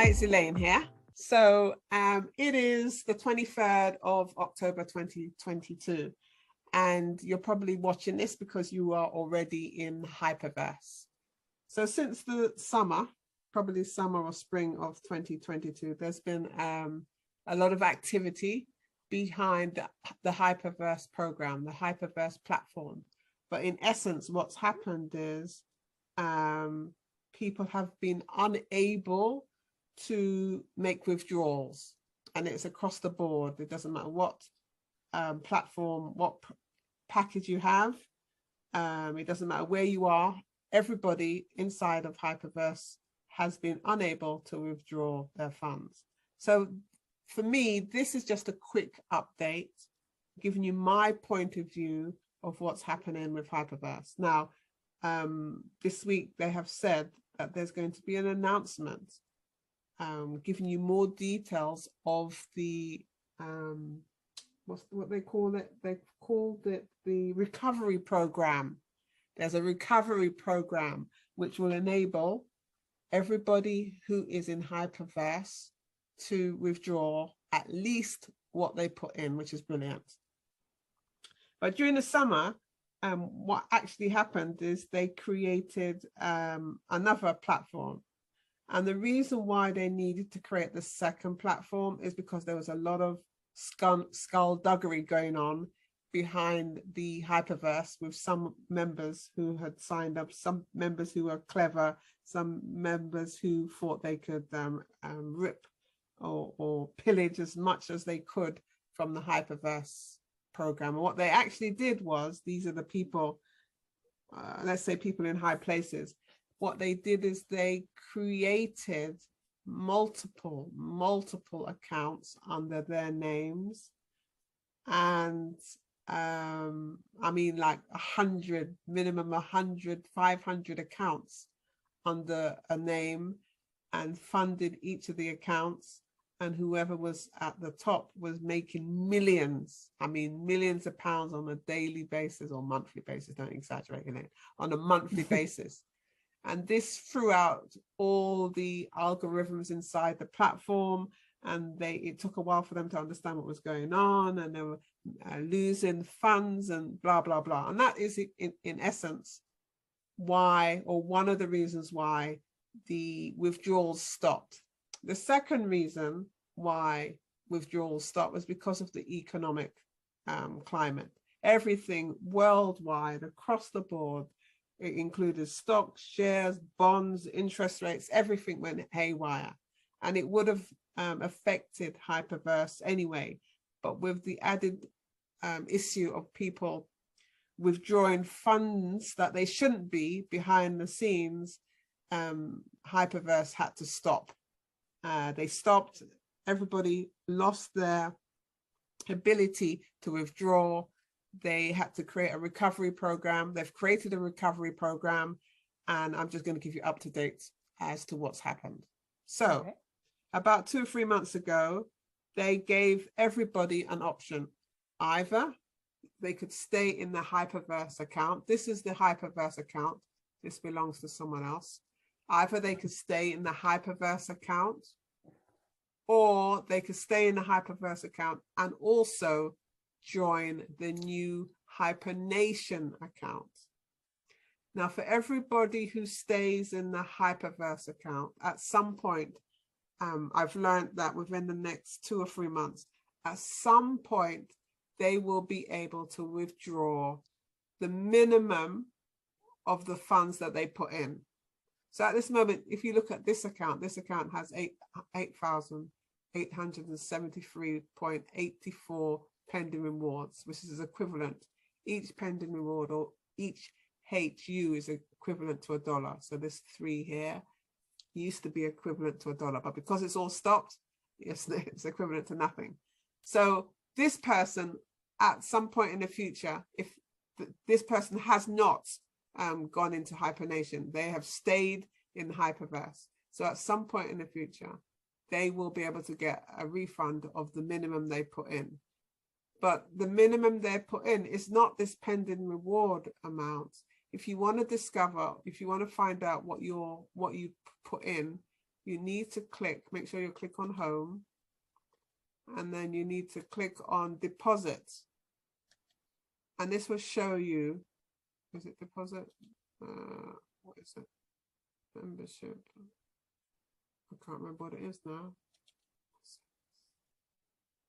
it's Elaine here. So it is the 23rd of October 2022, and you're probably watching this because you are already in Hyperverse. So since the summer, probably summer or spring of 2022, there's been a lot of activity behind the Hyperverse program, the Hyperverse platform. But in essence, what's happened is people have been unable to make withdrawals, and it's across the board. It doesn't matter what platform, what package you have. It doesn't matter where you are. Everybody inside of Hyperverse has been unable to withdraw their funds. So for me, this is just a quick update, giving you my point of view of what's happening with Hyperverse. Now, this week they have said that there's going to be an announcement giving you more details of the what they call it. They called it the recovery program. There's a recovery program which will enable everybody who is in Hyperverse to withdraw at least what they put in, which is brilliant. But during the summer, what actually happened is they created another platform. And the reason why they needed to create the second platform is because there was a lot of skullduggery going on behind the Hyperverse with some members who had signed up, some members who were clever, some members who thought they could rip or pillage as much as they could from the Hyperverse program. And what they actually did was, these are the people, let's say people in high places, what they did is they created multiple accounts under their names. And I mean, like 100, minimum 100, 500 accounts under a name, and funded each of the accounts. And whoever was at the top was making millions, I mean, millions of pounds on a daily basis or monthly basis, don't exaggerate it, on a monthly basis. And this threw out all the algorithms inside the platform, and it took a while for them to understand what was going on, and they were losing funds and blah, blah, blah. And that is in essence why, or one of the reasons why the withdrawals stopped. The second reason why withdrawals stopped was because of the economic climate. Everything worldwide, across the board, it included stocks, shares, bonds, interest rates, everything went haywire. And it would have affected Hyperverse anyway. But with the added issue of people withdrawing funds that they shouldn't be behind the scenes, Hyperverse had to stop. They stopped, everybody lost their ability to withdraw. They had to create a recovery program. They've created a recovery program, and I'm just going to give you up to date as to what's happened. So about 2 or 3 months ago, they gave everybody an option. Either they could stay in the Hyperverse account. This is the Hyperverse account. This belongs to someone else. Either they could stay in the Hyperverse account, or they could stay in the Hyperverse account and also join the new Hypernation account. Now, for everybody who stays in the Hyperverse account, at some point, I've learned that within the next 2 or 3 months, at some point, they will be able to withdraw the minimum of the funds that they put in. So at this moment, if you look at this account has 8,873.84 pending rewards, which is equivalent. Each pending reward or each HU is equivalent to $1. So this 3 here used to be equivalent to $1, but because it's all stopped, yes, it's equivalent to nothing. So this person, at some point in the future, if this person has not gone into hibernation, they have stayed in Hyperverse. So at some point in the future, they will be able to get a refund of the minimum they put in. But the minimum they put in is not this pending reward amount. If you want to discover, if you want to find out what you put in, you need to click, make sure you click on home, and then you need to click on deposit. And this will show you, is it deposit? What is it? Membership. I can't remember what it is now.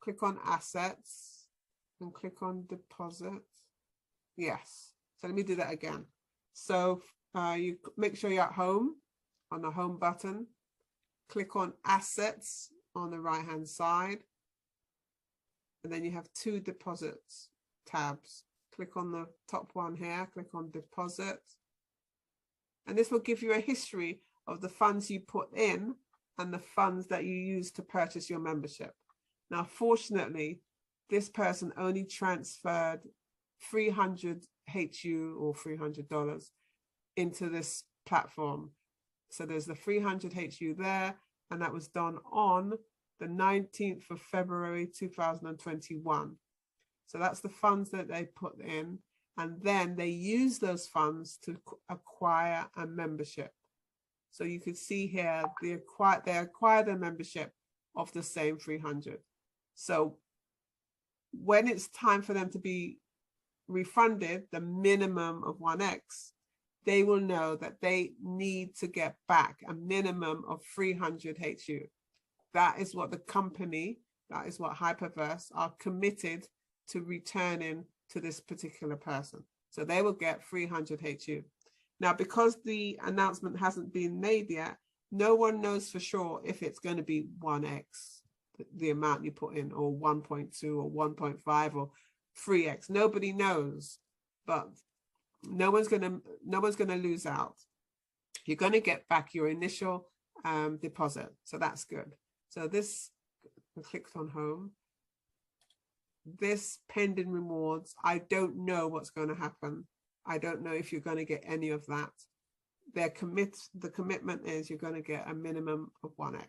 Click on assets and click on deposit. Yes. So let me do that again. So you make sure you're at home, on the home button. Click on assets on the right hand side. And then you have two deposits tabs. Click on the top one here, click on deposit. And this will give you a history of the funds you put in and the funds that you use to purchase your membership. Now, fortunately, this person only transferred 300 HU or $300 into this platform. So there's the 300 HU there, and that was done on the 19th of February 2021. So that's the funds that they put in, and then they use those funds to acquire a membership. So you can see here, they acquired a membership of the same 300. So when it's time for them to be refunded the minimum of 1x, they will know that they need to get back a minimum of 300 HU. That is what the company, that is what Hyperverse are committed to returning to this particular person. So they will get 300 HU. Now, because the announcement hasn't been made yet, no one knows for sure if it's going to be 1x, the amount you put in, or 1.2 or 1.5 or 3x. Nobody knows, but no one's going to lose out. You're going to get back your initial deposit. So that's good. So this, I clicked on home. This pending rewards, I don't know what's going to happen. I don't know if you're going to get any of that. The commitment is you're going to get a minimum of 1x.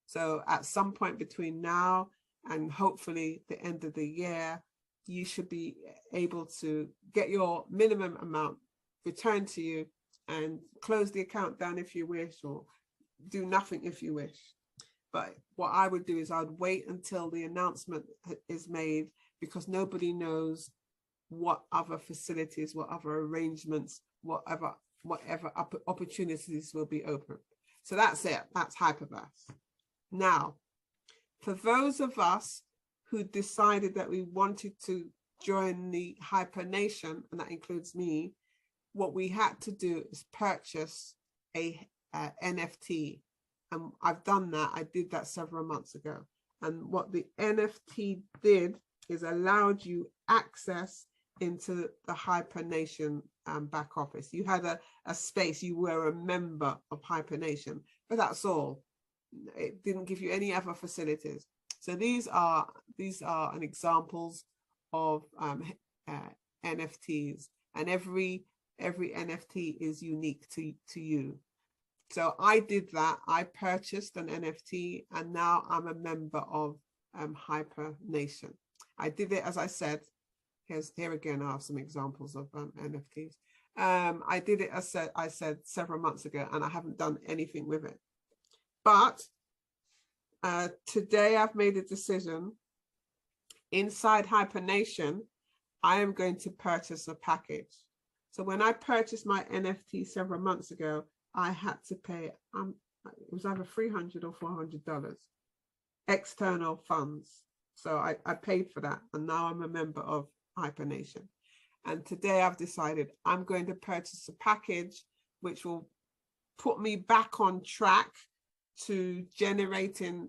So at some point between now and hopefully the end of the year, you should be able to get your minimum amount returned to you and close the account down if you wish, or do nothing if you wish. But what I would do is I'd wait until the announcement is made, because nobody knows what other facilities, what other arrangements, whatever opportunities will be open. So that's it. That's Hyperverse. Now, for those of us who decided that we wanted to join the Hypernation, and that includes me, what we had to do is purchase a NFT. And I've done that. I did that several months ago. And what the NFT did is allowed you access into the Hypernation back office. You had a space, you were a member of Hypernation, but that's all. It didn't give you any other facilities. So these are an examples of NFTs, and every NFT is unique to you. So I did that. I purchased an NFT, and now I'm a member of Hypernation. I did it, as I said. Here again, I have some examples of NFTs. I did it, as I said several months ago, and I haven't done anything with it. But today I've made a decision. Inside Hypernation, I am going to purchase a package. So when I purchased my NFT several months ago, I had to pay, it was either $300 or $400 external funds. So I paid for that, and now I'm a member of Hypernation. And today I've decided I'm going to purchase a package which will put me back on track to generating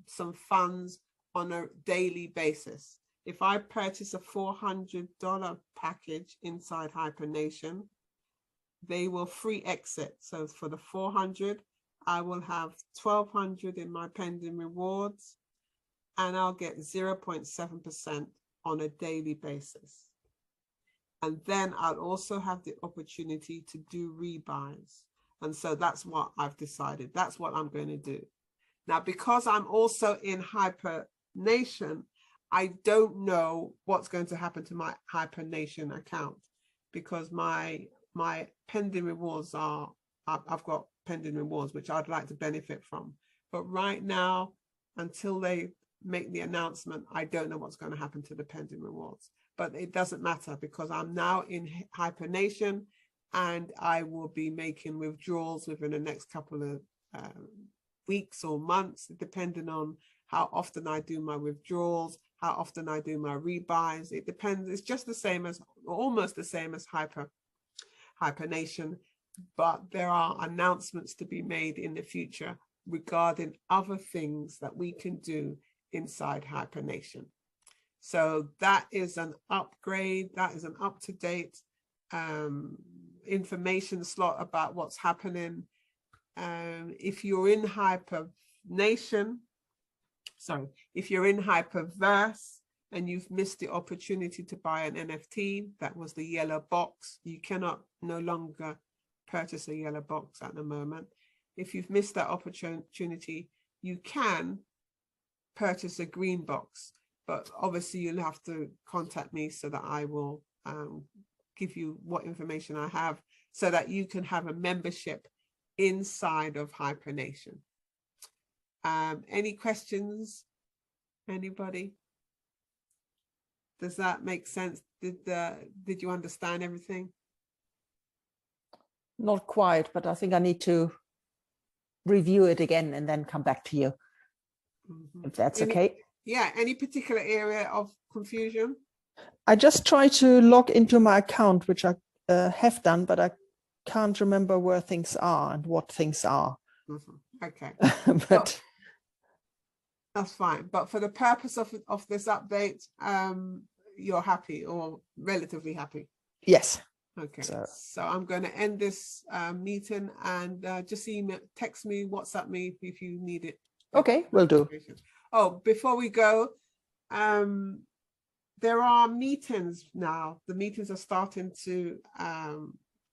some funds on a daily basis. If I purchase a $400 package inside Hypernation, they will free exit. So for the 400, I will have 1,200 in my pending rewards, and I'll get 0.7% on a daily basis. And then I'll also have the opportunity to do rebuys. And so that's what I've decided. That's what I'm going to do. Now, because I'm also in Hypernation, I don't know what's going to happen to my Hypernation account, because my pending rewards are I've got pending rewards, which I'd like to benefit from. But right now, until they make the announcement, I don't know what's going to happen to the pending rewards. But it doesn't matter because I'm now in hibernation, and I will be making withdrawals within the next couple of weeks or months, depending on how often I do my withdrawals, how often I do my rebuys. It depends. It's just the same as, almost the same as hibernation, but there are announcements to be made in the future regarding other things that we can do inside hibernation. So that is an upgrade, that is an up-to-date information slot about what's happening. If you're in hibernation, if you're in Hyperverse and you've missed the opportunity to buy an NFT, that was the yellow box. You cannot no longer purchase a yellow box at the moment. If you've missed that opportunity, you can purchase a green box, but obviously you'll have to contact me so that I will give you what information I have so that you can have a membership inside of Hypernation. Any questions? Anybody? Does that make sense? Did you understand everything? Not quite, but I think I need to review it again and then come back to you. If that's okay. Yeah, any particular area of confusion? I just try to log into my account, which I have done, but I can't remember where things are and what things are. Okay. But that's fine. But for the purpose of this update, you're happy or relatively happy? Yes. Okay. So I'm going to end this meeting, and just text me, WhatsApp me if you need it. Okay, will do. Oh, before we go, there are meetings now. The meetings are starting to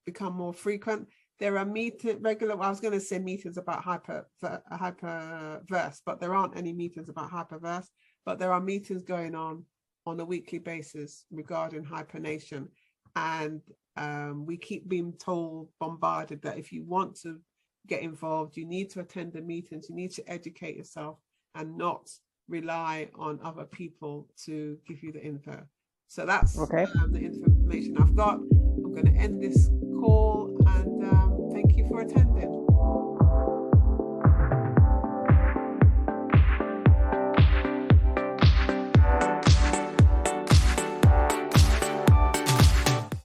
become more frequent. There are I was going to say meetings about Hyperverse, but there aren't any meetings about Hyperverse, but there are meetings going on a weekly basis regarding hibernation. And we keep being bombarded that if you want to get involved, you need to attend the meetings, you need to educate yourself and not rely on other people to give you the info. So that's okay. The information I've got. I'm going to end this call, and thank you for attending.